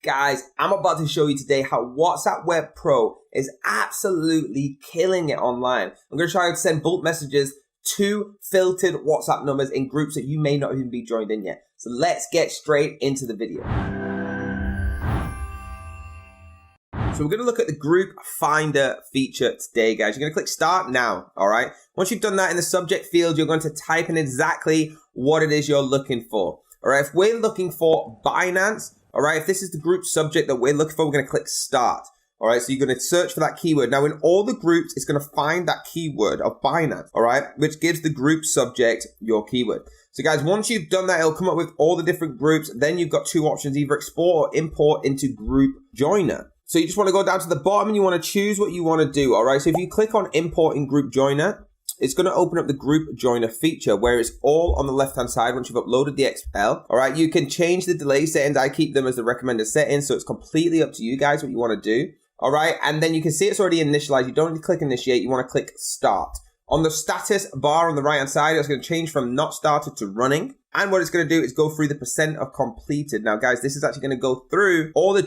Guys, I'm about to show you today how WhatsApp Web Pro is absolutely killing it online. I'm going to try to send bulk messages to filtered WhatsApp numbers in groups that you may not even be joined in yet. So let's get straight into the video. So we're going to look at the group finder feature today, guys. You're going to click start now, all right? Once you've done that, in the subject field, you're going to type in exactly what it is you're looking for, all right? If we're looking for Binance, all right, if this is the group subject that we're looking for, we're going to click start. All right, so you're going to search for that keyword. Now, in all the groups, it's going to find that keyword of Binance, all right, which gives the group subject your keyword. So, guys, once you've done that, it'll come up with all the different groups. Then you've got two options, either export or import into Group Joiner. So you just want to go down to the bottom and you want to choose what you want to do, all right? So if you click on Import in Group Joiner, it's going to open up the Group Joiner feature where it's all on the left-hand side once you've uploaded the XL. All right, you can change the delay settings. I keep them as the recommended settings, so it's completely up to you guys what you want to do. All right, and then you can see it's already initialized. You don't need to click Initiate. You want to click Start. On the status bar on the right-hand side, it's going to change from not started to running. And what it's going to do is go through the percent of completed. Now, guys, this is actually going to go through all the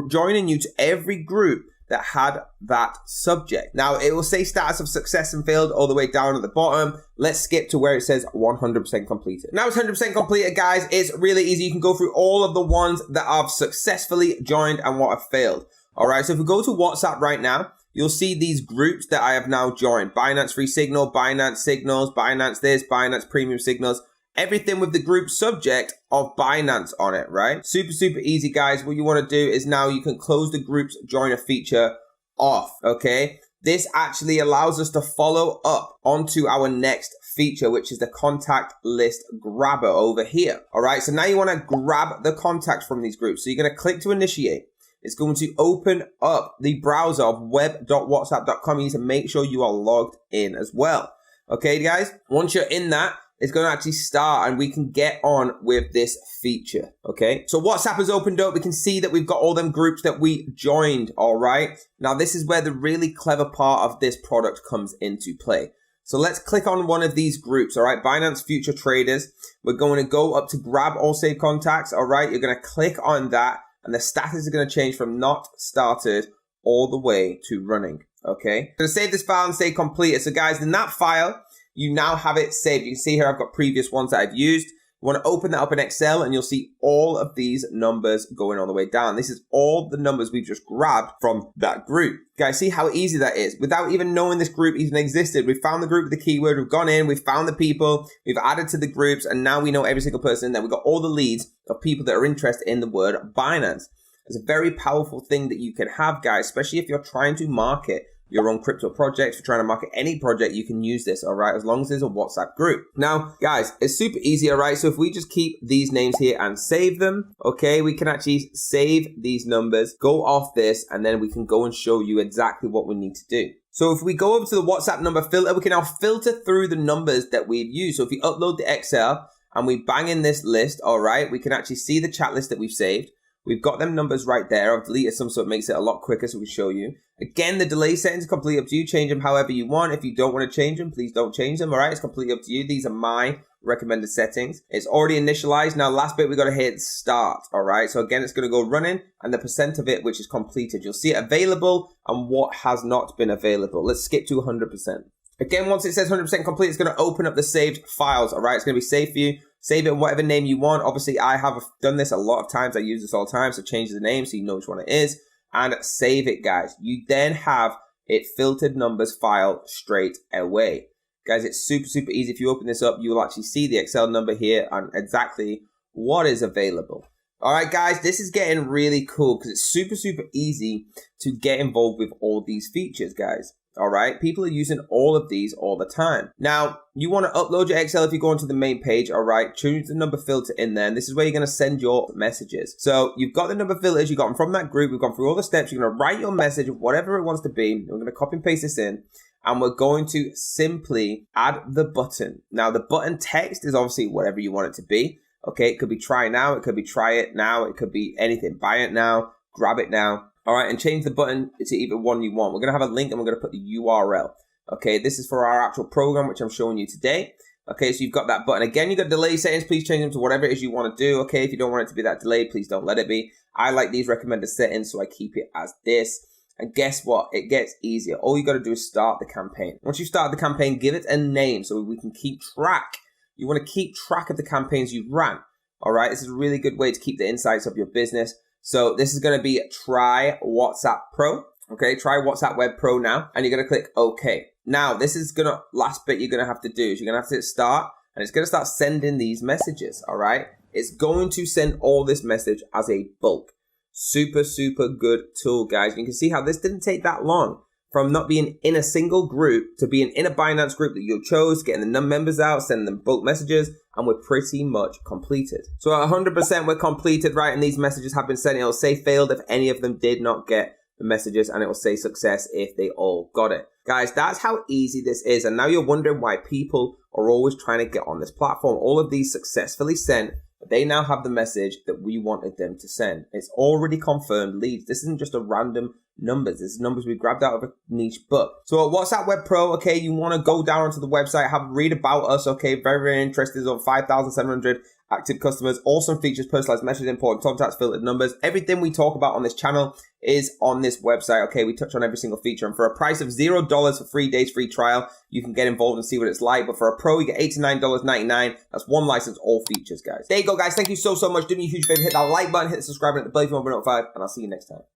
joining you to every group that had that subject. Now, it will say status of success and failed all the way down at the bottom. Let's skip to where it says 100% completed. Now it's 100% completed, guys. It's really easy. You can go through all of the ones that have successfully joined and what have failed. All right, so if we go to WhatsApp right now, you'll see these groups that I have now joined. Binance Free Signal, Binance Signals, Binance this, Binance Premium Signals. Everything with the group subject of Binance on it, right? Super, super easy, guys. What you want to do is now you can close the groups joiner feature off, okay? This actually allows us to follow up onto our next feature, which is the contact list grabber over here, all right? So now you want to grab the contacts from these groups. So you're going to click to initiate. It's going to open up the browser of web.whatsapp.com. You need to make sure you are logged in as well. Okay, guys? Once you're in that, it's going to actually start and we can get on with this feature, okay? So WhatsApp has opened up. We can see that we've got all them groups that we joined, all right? Now, this is where the really clever part of this product comes into play. So let's click on one of these groups, all right? Binance Future Traders. We're going to go up to grab all saved contacts, all right? You're going to click on that and the status is going to change from not started all the way to running, okay? I'm going to save this file and say completed. So guys, in that file, you now have it saved. You can see here I've got previous ones that I've used. You want to open that up in Excel and you'll see all of these numbers going all the way down. This is all the numbers we've just grabbed from that group. Guys, see how easy that is? Without even knowing this group even existed, we found the group with the keyword, we've gone in, we've found the people, we've added to the groups, and now we know every single person in there. We've got all the leads of people that are interested in the word Binance. It's a very powerful thing that you can have, guys, especially if you're trying to market your own crypto projects. If you're trying to market any project, you can use this, all right, as long as there's a WhatsApp group. Now, guys, it's super easy, all right? So if we just keep these names here and save them, okay, we can actually save these numbers, go off this, and then we can go and show you exactly what we need to do. So if we go over to the WhatsApp number filter, we can now filter through the numbers that we've used. So if we upload the Excel and we bang in this list, all right, we can actually see the chat list that we've saved. We've got them numbers right there. I've deleted some so it makes it a lot quicker so we can show you. Again, the delay settings are completely up to you. Change them however you want. If you don't want to change them, please don't change them, all right? It's completely up to you. These are my recommended settings. It's already initialized. Now, last bit, we got to hit start, all right? So again, it's going to go running and the percent of it which is completed. You'll see it available and what has not been available. Let's skip to 100%. Again, once it says 100% complete, it's going to open up the saved files, all right? It's going to be saved for you. Save it in whatever name you want. Obviously, I have done this a lot of times. I use this all the time. So change the name so you know which one it is. And save it, guys. You then have it filtered numbers file straight away. Guys, it's super, super easy. If you open this up, you will actually see the Excel number here and exactly what is available. All right, guys, this is getting really cool because it's super, super easy to get involved with all these features, guys. All right, people are using all of these all the time. Now, you want to upload your Excel if you go onto the main page, all right? Choose the number filter in there, and this is where you're going to send your messages. So you've got the number filters, you got them from that group, we've gone through all the steps, you're going to write your message, whatever it wants to be. We're going to copy and paste this in, and we're going to simply add the button. Now, the button text is obviously whatever you want it to be. Okay, it could be try now, it could be try it now, it could be anything. Buy it now, grab it now. All right, and change the button to either one you want. We're going to have a link and we're going to put the URL. Okay, this is for our actual program, which I'm showing you today. Okay, so you've got that button. Again, you've got delay settings. Please change them to whatever it is you want to do. Okay, if you don't want it to be that delayed, please don't let it be. I like these recommended settings, so I keep it as this. And guess what? It gets easier. All you got to do is start the campaign. Once you start the campaign, give it a name so we can keep track. You want to keep track of the campaigns you've ran. All right, this is a really good way to keep the insights of your business. So this is going to be Try WhatsApp Pro. Okay, try WhatsApp Web Pro now, and you're going to click OK. Now, this is last bit you're going to have to do is you're going to have to hit start, and it's going to start sending these messages. All right, it's going to send all this message as a bulk. Super, super good tool, guys. You can see how this didn't take that long from not being in a single group to being in a Binance group that you chose, getting the members out, sending them bulk messages, and we're pretty much completed. So at 100% we're completed, right? And these messages have been sent. It'll say failed if any of them did not get the messages, and it will say success if they all got it. Guys, that's how easy this is. And now you're wondering why people are always trying to get on this platform. All of these successfully sent, but they now have the message that we wanted them to send. It's already confirmed leads. This isn't just a random numbers. This is numbers we grabbed out of a niche book. So at WhatsApp Web Pro, okay, you want to go down onto the website, have a read about us, okay, very, very interesting. There's over 5,700 active customers, awesome features, personalized message import, contacts, filtered numbers. Everything we talk about on this channel is on this website, okay? We touch on every single feature, and for a price of $0 for 3 days free trial, you can get involved and see what it's like. But for a pro, you get $89.99. That's one license, all features, guys. There you go, guys. Thank you so, so much. Do me a huge favor, hit that like button, hit the subscribe button, hit the bell if you want to be notified, and I'll see you next time.